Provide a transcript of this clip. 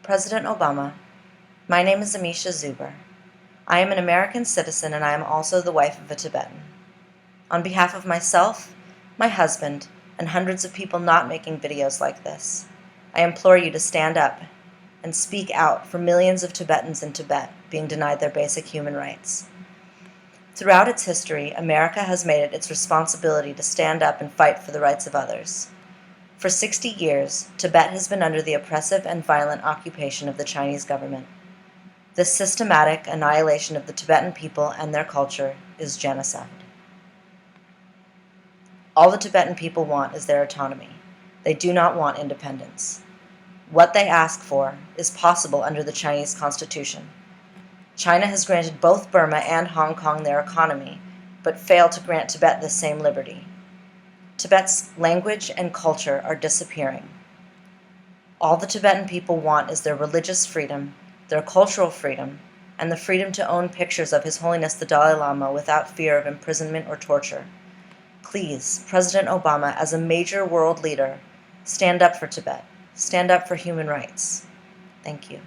President Obama, my name is Amisha Zuber. I am an American citizen and I am also the wife of a Tibetan. On behalf of myself, my husband, and hundreds of people not making videos like this, I implore you to stand up and speak out for millions of Tibetans in Tibet being denied their basic human rights. Throughout its history, America has made it its responsibility to stand up and fight for the rights of others. For 60 years, Tibet has been under the oppressive and violent occupation of the Chinese government. This systematic annihilation of the Tibetan people and their culture is genocide. All the Tibetan people want is their autonomy. They do not want independence. What they ask for is possible under the Chinese Constitution. China has granted both Burma and Hong Kong their autonomy, but failed to grant Tibet the same liberty. Tibet's language and culture are disappearing. All the Tibetan people want is their religious freedom, their cultural freedom, and the freedom to own pictures of His Holiness the Dalai Lama without fear of imprisonment or torture. Please, President Obama, as a major world leader, stand up for Tibet. Stand up for human rights. Thank you.